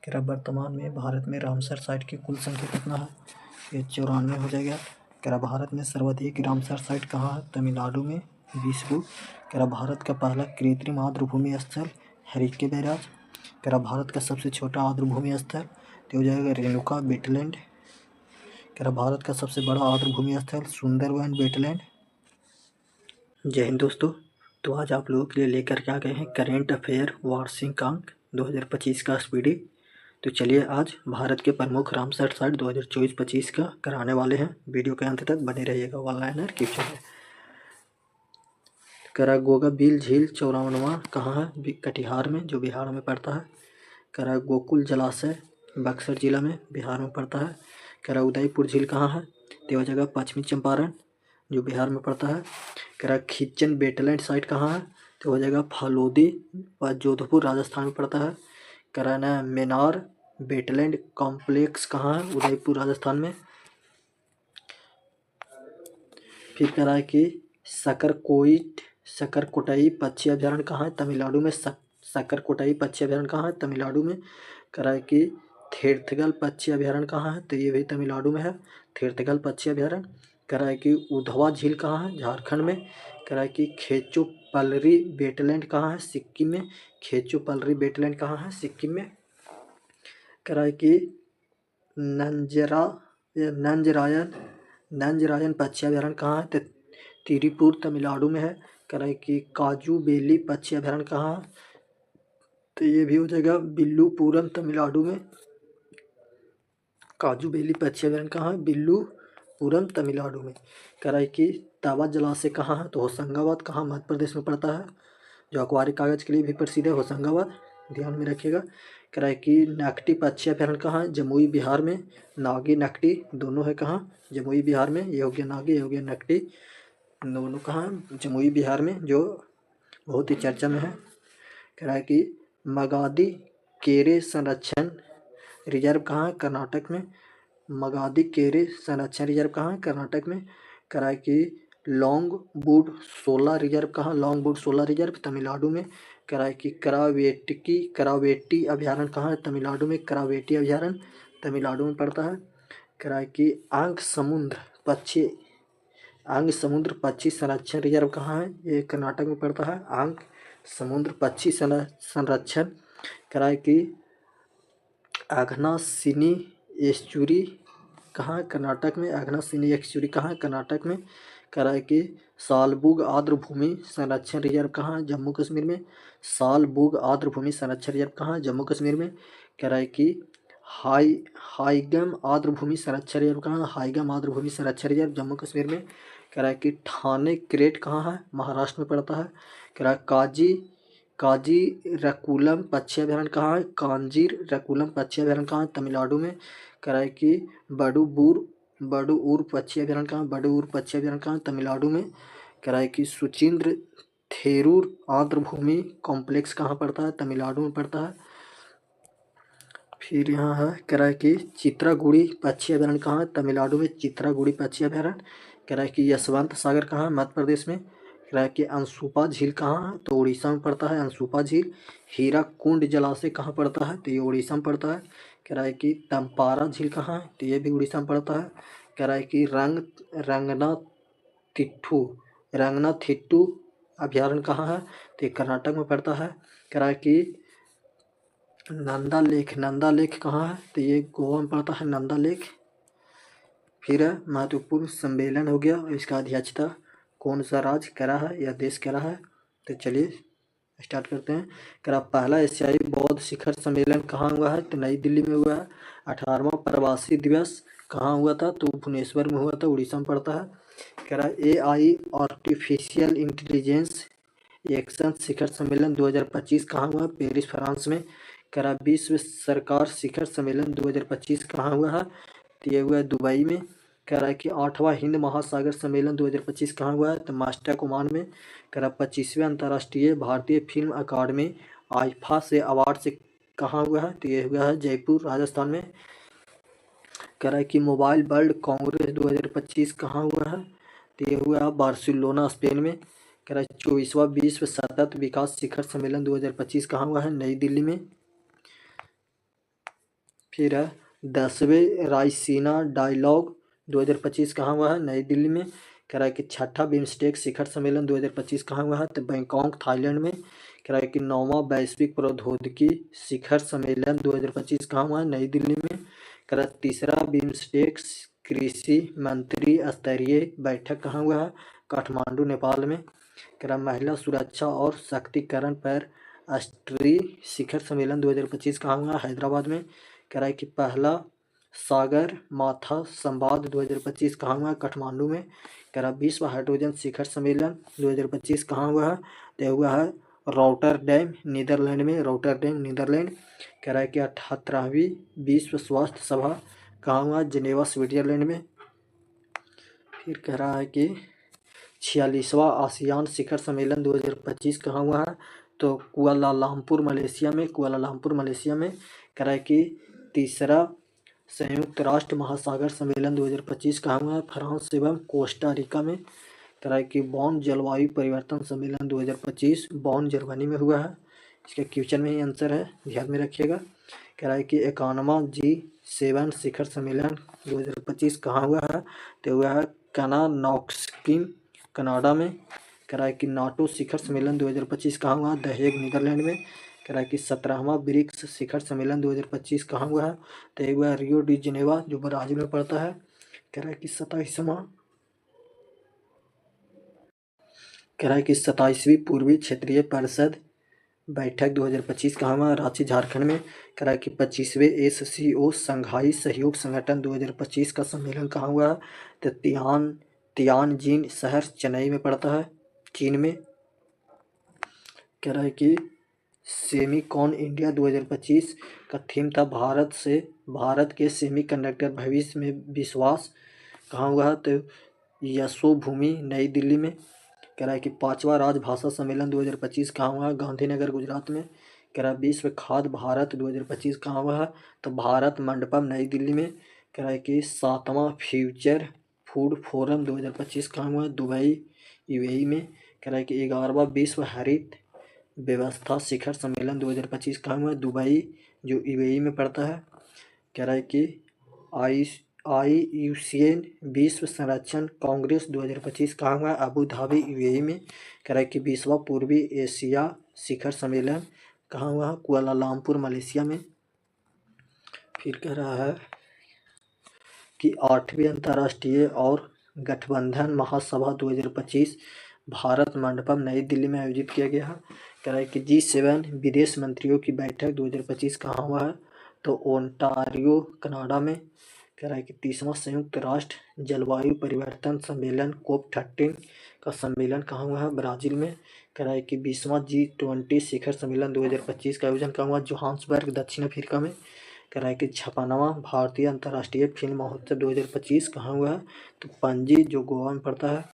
कह रहा वर्तमान में भारत में रामसर साइट की कुल संख्या कितना है? ये 94 हो जाएगा। कह रहा भारत में सर्वाधिक रामसर साइट कहाँ है? तमिलनाडु में 20 कह रहा भारत का पहला कृत्रिम आर्द्रभूमि स्थल हरिके बैराज। कह रहा भारत का सबसे छोटा आर्द्रभूमि स्थल तो हो जाएगा रेणुका वेटलैंड। कह रहा भारत का सबसे बड़ा आर्द्रभूमि स्थल सुंदरवन वेटलैंड। जय हिंद दोस्तों। तो आज आप लोगों के लिए लेकर के आ गए हैं करेंट अफेयर वार्षिक अंक 2025 का स्पीडी। तो चलिए आज भारत के प्रमुख रामसर साइट 2024-25 का कराने वाले हैं। वीडियो के अंत तक बने रहिएगा। ऑनलाइन क्वेश्चन है। करा गोगा बिल झील 54वां कहाँ है? कटिहार में, जो बिहार में पड़ता है। करा गोकुल जलाशय बक्सर जिला में, बिहार में पड़ता है। करा उदयपुर झील कहाँ है? तो जगह पश्चिमी चंपारण, जो बिहार में पड़ता है। करा खिच्चन वेटलैंड साइट कहाँ है? तो हो जाएगा फालोदी व जोधपुर राजस्थान में पड़ता है। करा ना मेनार वेटलैंड कॉम्प्लेक्स कहाँ है? उदयपुर राजस्थान में। फिर करा है कि सकरकोटई पक्षी अभ्यारण्य कहाँ है? तमिलनाडु में। सकरकोटई पक्षी अभ्यारण्य कहाँ है? तमिलनाडु में। करा है कि थेरथगल पक्षी अभ्यारण्य कहाँ है? तो ये भी तमिलनाडु में है, थेरथगल पक्षी अभ्यारण्य। करा है कि उधवा झील कहाँ है? झारखंड में। करा है कि खेचो पलरी वेटलैंड कहाँ है? सिक्किम में। खेचो पलरी वेटलैंड कहाँ है? सिक्किम में। करा है कि नंजरायन पक्षी अभ्यारण्य कहाँ है? तो तिरुपुर तमिलनाडु में है। करा है कि काजू बेली पक्षी अभ्यारण्य कहाँ है? तो ये भी हो जाएगा बिल्लुपुरम तमिलनाडु में। काजू बेली पक्षी अभ्यारण्य कहाँ है? बिल्लुपुरम तमिलनाडु में। करा है कि तावा जलाशय कहाँ है? तो होशंगाबाद कहाँ? मध्य प्रदेश में पड़ता है, जो अखबारी कागज के लिए भी प्रसिद्ध है, होशंगाबाद, ध्यान में रखिएगा। कह रहा है कि नकटी पक्षी अभ्यारण्य कहाँ है? जमुई बिहार में। नागी नकटी दोनों है कहाँ? जमुई बिहार में। ये हो गया नागी, ये हो गया नकटी, दोनों कहाँ? जमुई बिहार में, जो बहुत ही चर्चा में है। कह रहा है कि मगादी केरे संरक्षण रिजर्व कहाँ है? कर्नाटक में। मगादी केरे संरक्षण रिजर्व कहाँ है? कर्नाटक में। कह रहा है कि लॉन्ग वुड सोला रिजर्व कहाँ? लॉन्ग वुड सोला रिजर्व तमिलनाडु में। कह रहा है कि करावेटी अभ्यारण्य कहाँ है? तमिलनाडु में। करावेटी अभ्यारण्य तमिलनाडु में पड़ता है। कह रहा है कि आंग समुद्र पक्षी संरक्षण रिजर्व कहाँ है? ये कर्नाटक में पड़ता है, आंग समुद्र पक्षी संरक्षण। कह रहा है कि अघनासिनी एस्चुरी कहाँ है? कर्नाटक में। अघनासिनी एस्चुरी कहाँ है? कर्नाटक में। कह रहा है कि सालबुग आर्द्रभूमि संरक्षण रिजर्व कहाँ है? जम्मू कश्मीर में। सालबुग आर्द्रभूमि संरक्षण रिजर्व कहाँ है? जम्मू कश्मीर में। कह रहा है कि हाईगम आर्द्रभूमि संरक्षण रिजर्व कहाँ है? हाईगम आर्द्रभूमि संरक्षण रिजर्व जम्मू कश्मीर में। कह रहा है कि ठाणे क्रेट कहाँ है? महाराष्ट्र में पड़ता है। कह रहा है काजीरकुलम पक्षी अभ्यारण्य कहाँ है? कांजीरकुलम पक्षी अभ्यारण्य कहाँ है? तमिलनाडु में। कह रहा है कि बडूर पक्षी अभ्यारण्य कहाँ है? बडूर पक्षी अभ्यारण्य कहाँ है? तमिलनाडु में। कह रहा है कि सुचिंद्र थेरूर आर्द्रभूमि कॉम्प्लेक्स कहाँ पड़ता है? तमिलनाडु में पड़ता है। फिर यहाँ है, कह रहा है कि चित्रागुड़ी पक्षी अभ्यारण्य कहाँ है? तमिलनाडु में। चित्रागुड़ी पक्षी अभ्यारण्य। कह रहा है कि यशवंत सागर कहाँ है? मध्य प्रदेश में। कह रहा है कि अंशुपा झील कहाँ है? तो उड़ीसा में पड़ता है, अंशुपा झील। हीराकुंड जलाशय कहाँ पड़ता है? तो ये उड़ीसा में पड़ता है। कह रहा है कि तम्पारा झील कहाँ है? तो ये भी उड़ीसा में पड़ता है। कह रहा है कि रंगनाथिट्टू अभ्यारण्य कहाँ है? तो ये कर्नाटक में पड़ता है। कह रहा है कि नंदा लेक कहाँ है? तो ये गोवा में पड़ता है, नंदा लेक। फिर महत्वपूर्ण सम्मेलन हो गया, इसका अध्यक्षता कौन सा राज्य करा है या देश करा है? तो चलिए स्टार्ट करते हैं। करा पहला एशियाई बौद्ध शिखर सम्मेलन कहाँ हुआ है? तो नई दिल्ली में हुआ है। 18वां प्रवासी दिवस कहाँ हुआ था? तो भुवनेश्वर में हुआ था, उड़ीसा में पड़ता है। कह रहा AI आर्टिफिशियल इंटेलिजेंस एक्शन शिखर सम्मेलन 2025 कहाँ हुआ? पेरिस फ्रांस में। कह रहा विश्व सरकार शिखर सम्मेलन 2025 कहाँ हुआ है? तो ये हुआ है दुबई में। कह रहा है कि 8वां हिंद महासागर सम्मेलन 2025 कहाँ हुआ है? तो मास्टर ओमान में। कह रहा 25वें अंतर्राष्ट्रीय भारतीय फिल्म अकादमी आईफा से अवार्ड से कहाँ हुआ है? तो ये हुआ है जयपुर राजस्थान में। कह रहा है कि मोबाइल वर्ल्ड कांग्रेस 2025 कहाँ हुआ है? तो ये हुआ है बार्सिलोना स्पेन में। कह रहा है 24वां विश्व सतत विकास शिखर सम्मेलन 2025 कहाँ हुआ है? नई दिल्ली में। फिर है 10वें रायसीना डायलॉग 2025 कहाँ हुआ है? नई दिल्ली में। कह रहा है कि 6ठा बिम्स्टेक शिखर सम्मेलन 2025 कहाँ हुआ है? तो बैंकॉक थाईलैंड में। कह रहा है कि 9वां वैश्विक प्रौद्योगिकी शिखर सम्मेलन 2025 कहाँ हुआ है? नई दिल्ली में। कह रहा है 3रा बिम्स्टेक कृषि मंत्री स्तरीय बैठक कहाँ हुआ है? काठमांडू नेपाल में। कह रहा महिला सुरक्षा और सशक्तिकरण पर राष्ट्रीय शिखर सम्मेलन 2025 कहाँ हुआ? हैदराबाद में। कह रहा है कि पहला सागर माथा संवाद 2025 कहाँ हुआ? काठमांडू में। कह रहा विश्व हाइड्रोजन शिखर सम्मेलन 2025 कहाँ हुआ है? तो हुआ है रॉटरडैम नीदरलैंड में। Rotterdam Netherlands. कह रहा है कि 78वीं विश्व स्वास्थ्य सभा कहाँ हुआ? जिनेवा स्विट्जरलैंड में। फिर कह रहा है कि 46वां आसियान शिखर सम्मेलन 2025 कहाँ हुआ है? तो कुआलालंपुर मलेशिया में। कुआलालंपुर मलेशिया में। कह रहा है कि 3रा संयुक्त राष्ट्र महासागर सम्मेलन 2025 कहाँ हुआ है? फ्रांस एवं कोस्टा रिका में। कह रहा है कि बॉन जलवायु परिवर्तन सम्मेलन 2025 बॉन जर्मनी में हुआ है। इसका क्वेश्चन में ही आंसर है, ध्यान में रखिएगा। कह रहा है कि 51वां G7 शिखर सम्मेलन 2025 कहाँ हुआ है? तो हुआ है कनानॉक्सकिन कनाडा में। कह रहा है कि नाटो शिखर सम्मेलन 2025 कहाँ हुआ? द हेग नीदरलैंड में। कह रहा है कि 17वां ब्रिक्स शिखर सम्मेलन 2025 कहाँ हुआ है? तो एक हुआ रियो डी जिनेवा जो ब्राजील में पड़ता है। कह रहा है कि 27वीं पूर्वी क्षेत्रीय परिषद बैठक 2025 कहाँ हुआ? रांची झारखंड में। कह रहा है कि 25वें SCO संघाई सहयोग संगठन 2025 का सम्मेलन कहाँ हुआ? तो तियानजिन शहर चेन्नई में पड़ता है, चीन में। कह रहा है कि सेमीकॉन इंडिया 2025 का थीम था भारत के सेमीकंडक्टर भविष्य में विश्वास कहाँ हुआ है? तो यशोभूमि नई दिल्ली में। कह रहा है कि 5वां राजभाषा सम्मेलन 2025 कहाँ हुआ? गांधीनगर गुजरात में। कह रहा है विश्व खाद्य भारत 2025 कहाँ हुआ है? तो भारत मंडपम नई दिल्ली में। कह रहा है कि 7वां फ्यूचर फूड फोरम 2025 कहाँ हुआ? दुबई UAE में। कह रहा है कि 11वां विश्व हरित व्यवस्था शिखर सम्मेलन 2025 कहाँ हुआ? दुबई जो UAE में पड़ता है। कह रहा है कि IUCN विश्व संरक्षण कांग्रेस 2025 कहाँ हुआ? अबू धाबी UAE में। कह रहा है कि 20वां पूर्वी एशिया शिखर सम्मेलन कहाँ हुआ? कुआलालंपुर मलेशिया में। फिर कह रहा है कि 8वीं अंतर्राष्ट्रीय और गठबंधन महासभा 2025 भारत मंडपम नई दिल्ली में आयोजित किया गया है। कह रहा है कि G7 विदेश मंत्रियों की बैठक 2025 कहाँ हुआ है? तो ओंटारियो कनाडा में। कह रहा है कि 30वां संयुक्त राष्ट्र जलवायु परिवर्तन सम्मेलन COP13 का सम्मेलन कहाँ हुआ है? ब्राजील में। कह रहा है कि 20वां G20 शिखर सम्मेलन 2025 का आयोजन कहाँ हुआ? जोहान्सबर्ग दक्षिण अफ्रीका में। कह रहा है कि 56वां भारतीय अंतर्राष्ट्रीय फिल्म महोत्सव 2025 कहाँ हुआ है? तो पणजी जो गोवा में पड़ता है।